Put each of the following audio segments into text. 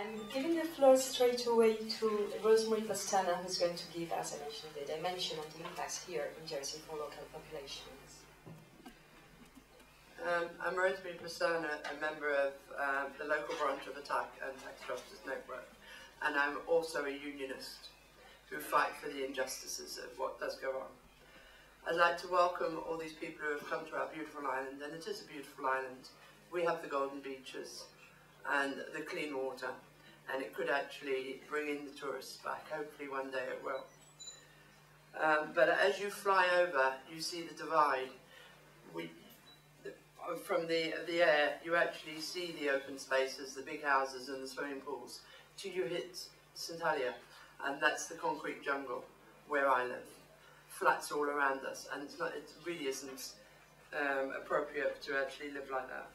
I'm giving the floor straight away to Rosemary Pestana, who's going to give, as I mentioned, the dimension and the impacts here in Jersey for local populations. I'm Rosemary Pestana, a member of the local branch of Attack and Tax Justice Network, and I'm also a unionist who fight for the injustices of what does go on. I'd like to welcome all these people who have come to our beautiful island, and it is a beautiful island. We have the golden beaches and the clean water, and it could actually bring in the tourists back. Hopefully one day it will. But as you fly over, you see the divide. From the air, you actually see the open spaces, the big houses and the swimming pools, till you hit St Helier, and that's the concrete jungle where I live. Flats all around us, and it really isn't appropriate to actually live like that.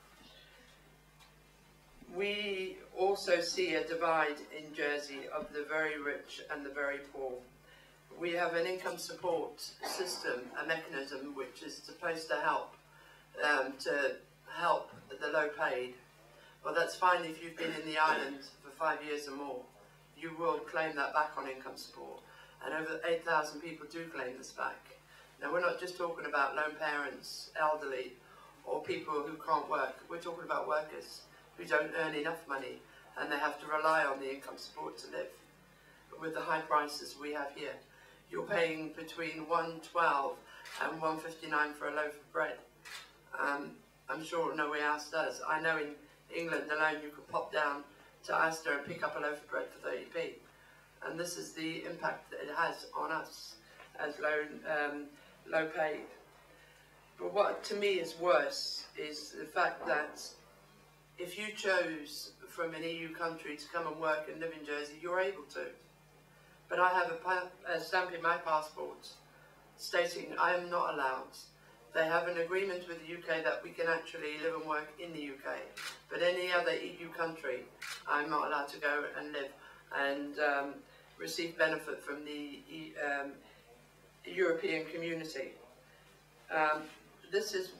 We also see a divide in Jersey of the very rich and the very poor. We have an income support system, a mechanism which is supposed to help the low paid. Well, that's fine if you've been in the island for 5 years or more. You will claim that back on income support, and over 8,000 people do claim this back. Now, we're not just talking about lone parents, elderly, or people who can't work. We're talking about workers who don't earn enough money, and they have to rely on the income support to live. But with the high prices we have here, you're paying between $1.12 and $1.59 for a loaf of bread. I'm sure nowhere else does. I know in England alone you could pop down to Asda and pick up a loaf of bread for 30p. And this is the impact that it has on us as low paid. But what to me is worse is the fact that if you chose from an EU country to come and work and live in Jersey, you're able to. But I have a stamp in my passport stating I am not allowed. They have an agreement with the UK that we can actually live and work in the UK. But any other EU country, I'm not allowed to go and live and receive benefit from the European community. This is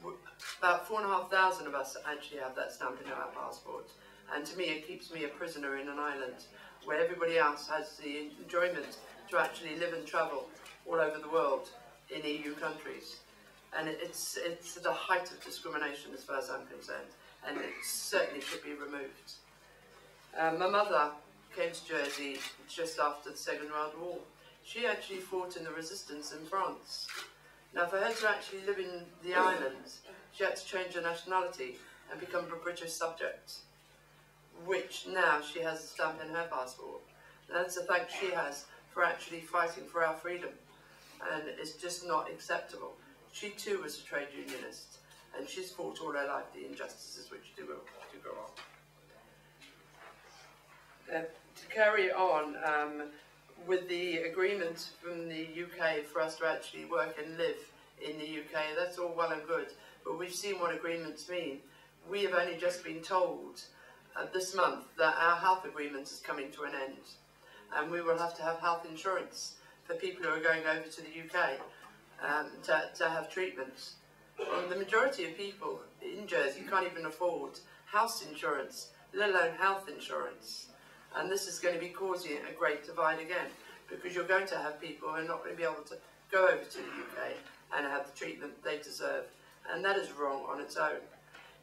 about 4,500 of us actually have that stamp in our passport. And to me, it keeps me a prisoner in an island where everybody else has the enjoyment to actually live and travel all over the world in EU countries. And it's the height of discrimination as far as I'm concerned, and it certainly should be removed. My mother came to Jersey just after the Second World War. She actually fought in the resistance in France. Now, for her to actually live in the island, she had to change her nationality and become a British subject, which now she has a stamp in her passport. And that's a thanks she has for actually fighting for our freedom, and it's just not acceptable. She too was a trade unionist, and she's fought all her life the injustices which do go on. To carry on with the agreement from the UK for us to actually work and live in the UK, that's all well and good, but we've seen what agreements mean. We have only just been told this month that our health agreement is coming to an end, and we will have to have health insurance for people who are going over to the UK to have treatments. Well, the majority of people in Jersey can't even afford house insurance, let alone health insurance. And this is going to be causing a great divide again, because you're going to have people who are not going to be able to go over to the UK and have the treatment they deserve. And that is wrong on its own.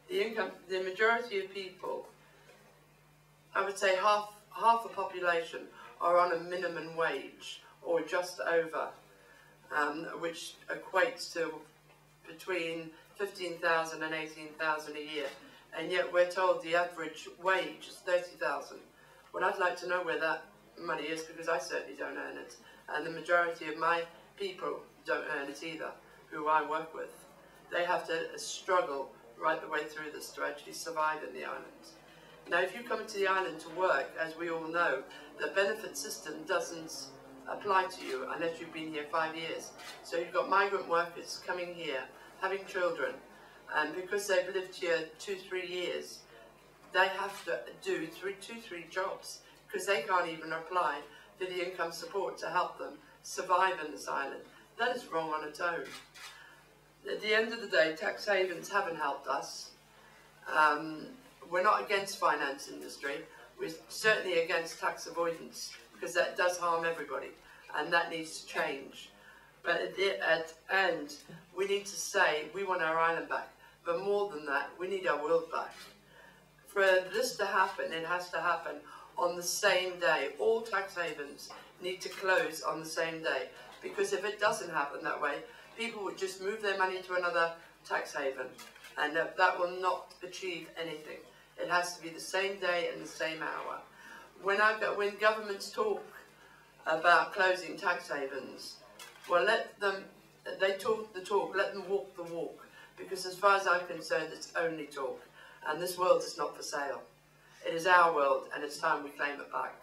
The majority of people, I would say half the population, are on a minimum wage or just over, which equates to between 15,000 and 18,000 a year, and yet we're told the average wage is 30,000. Well, I'd like to know where that money is, because I certainly don't earn it, and the majority of my people don't earn it either, who I work with. They have to struggle right the way through this to actually survive in the island. Now, if you come to the island to work, as we all know, the benefit system doesn't apply to you unless you've been here 5 years. So you've got migrant workers coming here, having children, and because they've lived here 2-3 years, they have to do 2-3 jobs, because they can't even apply for the income support to help them survive in this island. That is wrong on its own. At the end of the day, tax havens haven't helped us. We're not against finance industry. We're certainly against tax avoidance, because that does harm everybody, and that needs to change. But at the end, we need to say we want our island back. But more than that, we need our world back. For this to happen, it has to happen on the same day. All tax havens need to close on the same day, because if it doesn't happen that way, people would just move their money to another tax haven, and that will not achieve anything. It has to be the same day and the same hour. When governments talk about closing tax havens, well, they talk the talk, let them walk the walk, because as far as I'm concerned, it's only talk, and this world is not for sale. It is our world, and it's time we claim it back.